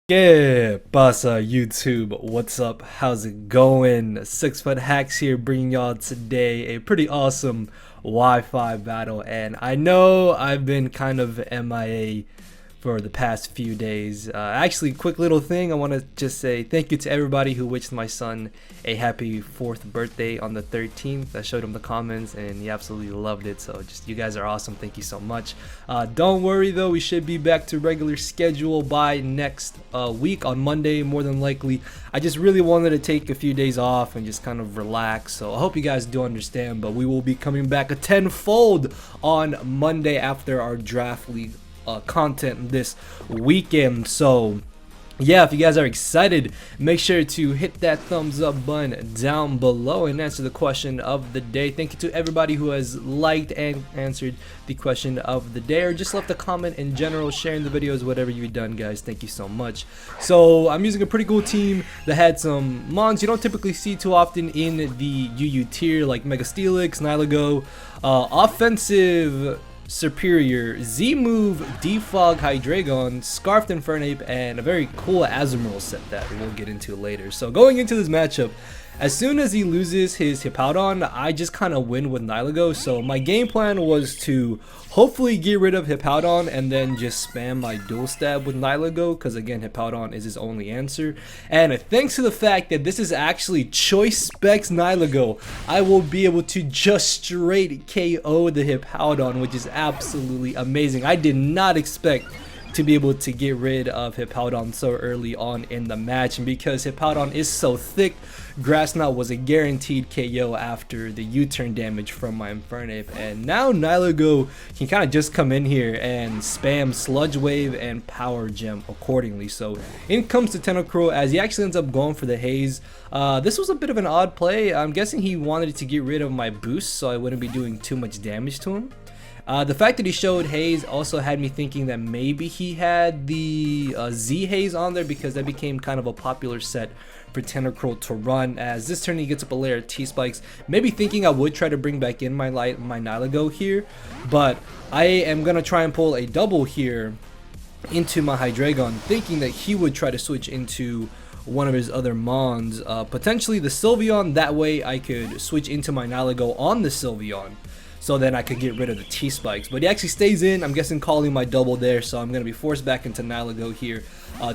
¿Qué pasa, YouTube? What's up? How's it going? 6 Foot Hacks here, bringing y'all today a pretty awesome Wi-Fi battle. And I know I've been kind of MIA for the past few days. Actually, quick little thing, I want to just say thank you to everybody who wished my son a happy 4th birthday on the 13th. I showed him the comments and he absolutely loved it. So just, you guys are awesome. Thank you so much. Don't worry though, we should be back to regular schedule by next week on Monday, more than likely. I just really wanted to take a few days off and just kind of relax. So I hope you guys do understand, but we will be coming back a tenfold on Monday after our draft league content this weekend. So yeah, if you guys are excited, make sure to hit that thumbs up button down below and answer the question of the day. Thank you to everybody who has liked and answered the question of the day, or just left a comment in general, sharing the videos, whatever you've done, guys. Thank you so much. So I'm using a pretty cool team that had some mons you don't typically see too often in the UU tier, like Mega Steelix, Nihilego, offensive superior Z-Move, Defog, Hydreigon, Scarfed Infernape, and a very cool Azumarill set that we'll get into later. So going into this matchup, as soon as he loses his Hippowdon, I just kind of win with Nihilego. So my game plan was to hopefully get rid of Hippowdon and then just spam my dual stab with Nihilego, because again, Hippowdon is his only answer. And thanks to the fact that this is actually Choice Specs Nihilego, I will be able to just straight KO the Hippowdon, which is absolutely amazing. I did not expect to be able to get rid of Hippowdon so early on in the match, and because Hippowdon is so thick, Grass Knot was a guaranteed KO after the U-turn damage from my Infernape. And now Nihilego can kind of just come in here and spam Sludge Wave and Power Gem accordingly. So in comes to Tentacruel, as he actually ends up going for the Haze. This was a bit of an odd play. I'm guessing he wanted to get rid of my boost so I wouldn't be doing too much damage to him. The fact that he showed Haze also had me thinking that maybe he had the Z Haze on there, because that became kind of a popular set for Tentacruel to run. As this turn he gets up a layer of T-Spikes, maybe thinking I would try to bring back in my Nihilego here, but I am going to try and pull a double here into my Hydreigon, thinking that he would try to switch into one of his other mons, potentially the Sylveon. That way I could switch into my Nihilego on the Sylveon, so then I could get rid of the T-Spikes. But he actually stays in, I'm guessing calling my double there, so I'm going to be forced back into Nihilego here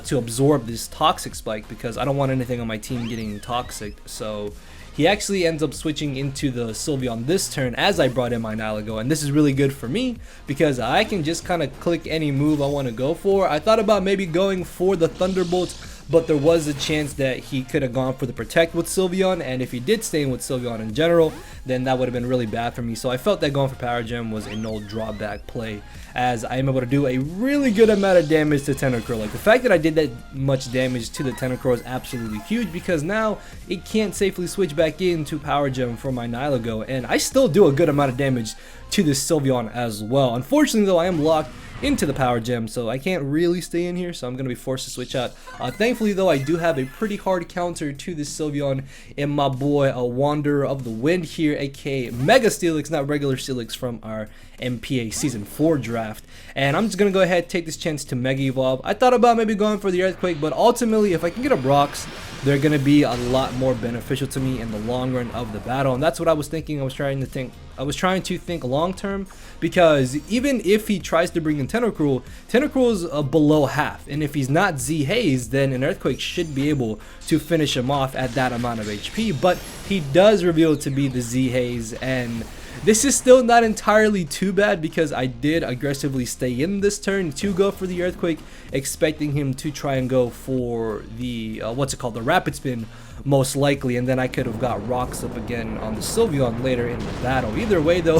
to absorb this Toxic Spike, because I don't want anything on my team getting toxic. So he actually ends up switching into the Sylveon this turn as I brought in my Nihilego, and this is really good for me because I can just kind of click any move I want to go for. I thought about maybe going for the Thunderbolts, but there was a chance that he could have gone for the Protect with Sylveon, and if he did stay in with Sylveon in general, then that would have been really bad for me. So I felt that going for Power Gem was a no drawback play, as I am able to do a really good amount of damage to Tentacruel. Like, the fact that I did that much damage to the Tentacruel is absolutely huge, because now it can't safely switch back into Power Gem for my Nihilego, and I still do a good amount of damage to this Sylveon as well. Unfortunately though, I am locked into the Power Gem, so I can't really stay in here, so I'm going to be forced to switch out. Thankfully though, I do have a pretty hard counter to this Sylveon in my boy, a Wanderer of the Wind here, aka Mega Steelix, not regular Steelix from our MPA Season 4 draft. And I'm just going to go ahead and take this chance to Mega Evolve. I thought about maybe going for the Earthquake, but ultimately if I can get up rocks, they're going to be a lot more beneficial to me in the long run of the battle. And that's what I was thinking. I was trying to think long term, because even if he tries to bring in Tentacruel, Tentacruel's below half, and if he's not Z Haze, then an Earthquake should be able to finish him off at that amount of HP. But he does reveal to be the Z Haze, and this is still not entirely too bad, because I did aggressively stay in this turn to go for the Earthquake, expecting him to try and go for the the Rapid Spin most likely, and then I could have got rocks up again on the Sylveon later in the battle. Either way though,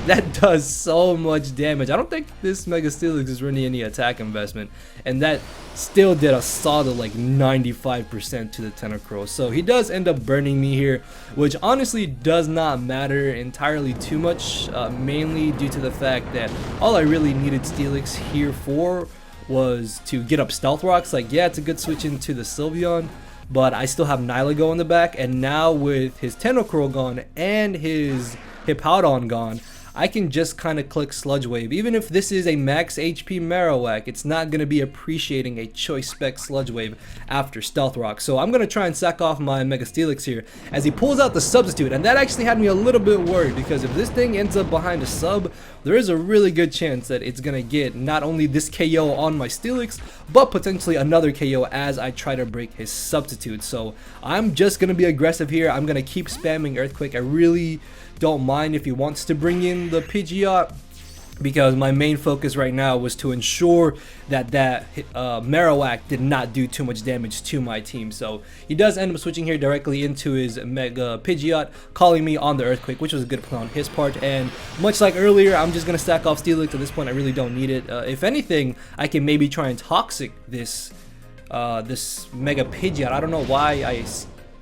that does so much damage. I don't think this Mega Steelix is really any attack investment, and that still did a solid like 95% to the Tentacruel. So he does end up burning me here, which honestly does not matter entirely too much, mainly due to the fact that all I really needed Steelix here for was to get up Stealth Rocks. Like, yeah, it's a good switch into the Sylveon, but I still have Nihilego in the back, and now with his Tentacruel gone and his Hippowdon gone, I can just kind of click Sludge Wave. Even if this is a max HP Marowak, it's not going to be appreciating a choice spec Sludge Wave after Stealth Rock. So I'm going to try and sack off my Mega Steelix here as he pulls out the substitute, and that actually had me a little bit worried, because if this thing ends up behind a sub, there is a really good chance that it's going to get not only this KO on my Steelix, but potentially another KO as I try to break his substitute. So I'm just going to be aggressive here. I'm going to keep spamming Earthquake. I really don't mind if he wants to bring in the Pidgeot, because my main focus right now was to ensure that Marowak did not do too much damage to my team. So he does end up switching here directly into his Mega Pidgeot, calling me on the Earthquake, which was a good play on his part. And much like earlier, I'm just going to stack off Steelix. At this point, I really don't need it. If anything, I can maybe try and Toxic this Mega Pidgeot. I don't know why I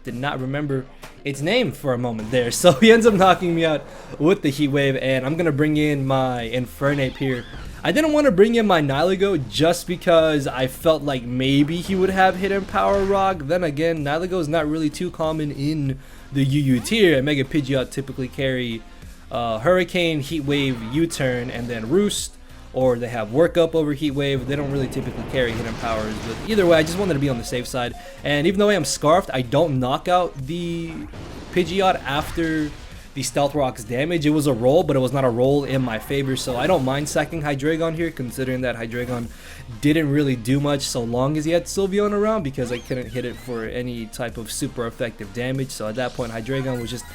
did not remember its name for a moment there. So he ends up knocking me out with the Heat Wave, and I'm gonna bring in my Infernape here. I didn't want to bring in my Nihilego just because I felt like maybe he would have Hidden Power Rock. Then again, Nihilego is not really too common in the UU tier, and Mega Pidgeot typically carry Hurricane, Heat Wave, U-Turn, and then Roost, or they have Work Up over Heat Wave. They don't really typically carry hidden powers, but either way, I just wanted to be on the safe side. And even though I am Scarfed, I don't knock out the Pidgeot after the Stealth Rock's damage. It was a roll, but it was not a roll in my favor, so I don't mind sacking Hydreigon here, considering that Hydreigon didn't really do much so long as he had Sylveon around, because I couldn't hit it for any type of super effective damage. So at that point, Hydreigon was just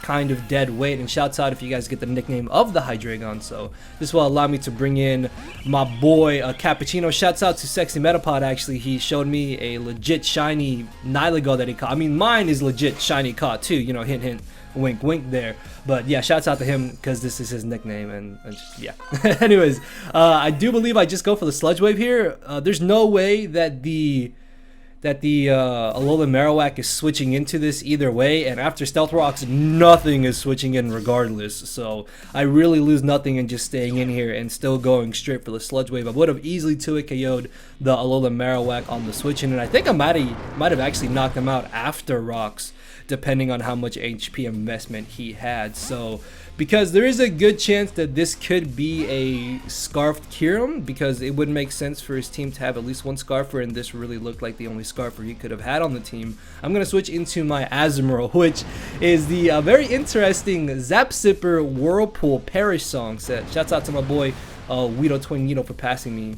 kind of dead weight. And shouts out if you guys get the nickname of the Hydreigon. So this will allow me to bring in my boy Cappuccino. Shouts out to Sexy Metapod. Actually, he showed me a legit shiny Nihilego that he caught. I mean, mine is legit shiny caught too, you know, hint hint, wink wink there. But yeah, shouts out to him because this is his nickname. And yeah. Anyways, I do believe I just go for the Sludge Wave here. There's no way that the Alolan Marowak is switching into this either way, and after Stealth Rocks, nothing is switching in regardless. So I really lose nothing in just staying in here and still going straight for the Sludge Wave. I would have easily 2-hit KO'd the Alolan Marowak on the switch in, and I think I might have actually knocked him out after Rocks, depending on how much HP investment he had. So because there is a good chance that this could be a Scarfed Kyurem, because it would make sense for his team to have at least one Scarfer, and this really looked like the only Scarfer he could have had on the team. I'm going to switch into my Azumarill, which is the very interesting Zapsipper Whirlpool Perish song set. Shouts out to my boy Weedle Twinito for passing me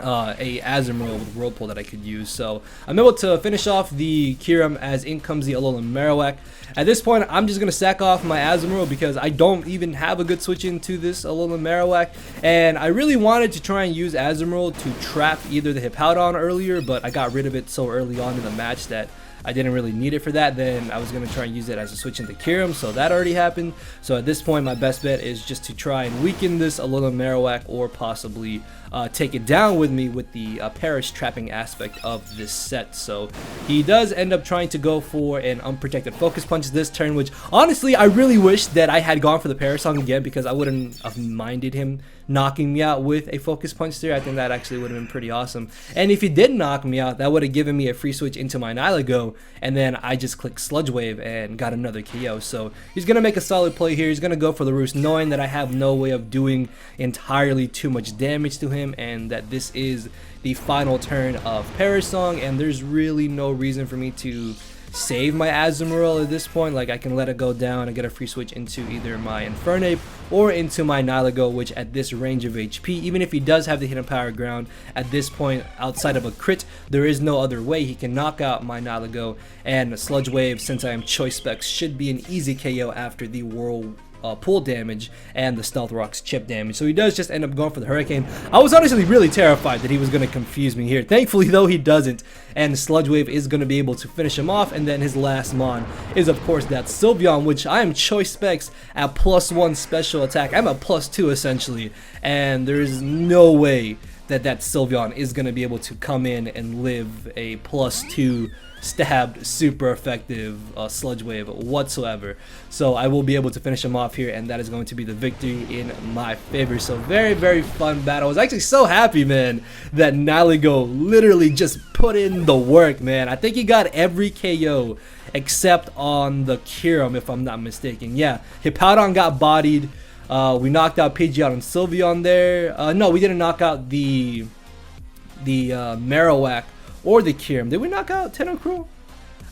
a Azumarill with Whirlpool that I could use. So I'm able to finish off the Kyurem as in comes the Alolan Marowak. At this point, I'm just going to sack off my Azumarill because I don't even have a good switch into this Alolan Marowak, and I really wanted to try and use Azumarill to trap either the Hippowdon earlier, but I got rid of it so early on in the match that I didn't really need it for that. Then I was going to try and use it as a switch into Kyurem, so that already happened. So at this point, my best bet is just to try and weaken this Alolan Marowak, or possibly take it down with me with the Perish trapping aspect of this set. So he does end up trying to go for an unprotected Focus Punch this turn, which honestly I really wish that I had gone for the Perish song again, because I wouldn't have minded him knocking me out with a Focus Punch there. I think that actually would have been pretty awesome. And if he did knock me out, that would have given me a free switch into my Nihilego, and then I just clicked Sludge Wave and got another KO. So he's going to make a solid play here. He's going to go for the Roost, knowing that I have no way of doing entirely too much damage to him, and that this is the final turn of Perish Song, and there's really no reason for me to save my Azumarill at this point. Like, I can let it go down and get a free switch into either my Infernape or into my Nihilego, which at this range of HP, even if he does have the hidden power ground, at this point, outside of a crit, there is no other way he can knock out my Nihilego. And Sludge Wave, since I am Choice Specs, should be an easy KO after the Whirlpool damage and the Stealth Rock's chip damage. So he does just end up going for the Hurricane. I was honestly really terrified that he was going to confuse me here. Thankfully though, he doesn't, and Sludge Wave is going to be able to finish him off. And then his last mon is of course that Sylveon, which I am Choice Specs at +1 special attack. I'm at +2 essentially, and there is no way that Sylveon is going to be able to come in and live a +2 stabbed super effective Sludge Wave whatsoever. So I will be able to finish him off here, and that is going to be the victory in my favor. So very, very fun battle. I was actually so happy, man, that Nihilego literally just put in the work, man. I think he got every KO except on the Kyurem, if I'm not mistaken. Yeah, Hippowdon got bodied. We knocked out Pidgeot and Sylveon there. No, we didn't knock out the Marowak or the Kyurem. Did we knock out Tentacruel?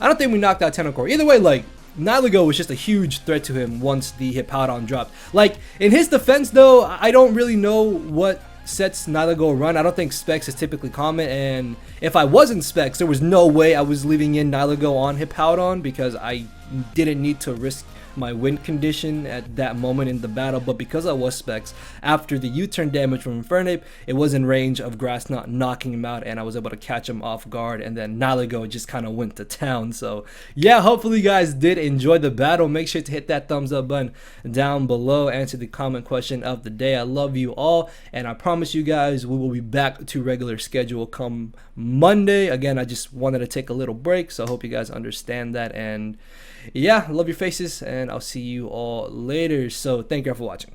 I don't think we knocked out Tentacruel. Either way, like, Nihilego was just a huge threat to him once the Hippowdon dropped. Like, in his defense though, I don't really know what sets Nihilego run. I don't think Specs is typically common, and if I wasn't Specs, there was no way I was leaving in Nihilego on Hippowdon because I didn't need to risk my win condition at that moment in the battle. But because I was Specs, after the U-turn damage from Infernape, it was in range of Grass Knot knocking him out, and I was able to catch him off guard, and then Nihilego just kind of went to town. So yeah, hopefully you guys did enjoy the battle. Make sure to hit that thumbs up button down below, answer the comment question of the day. I love you all, and I promise you guys we will be back to regular schedule come Monday. Again, I just wanted to take a little break, so I hope you guys understand that. And yeah, love your faces, and I'll see you all later. So thank you all for watching.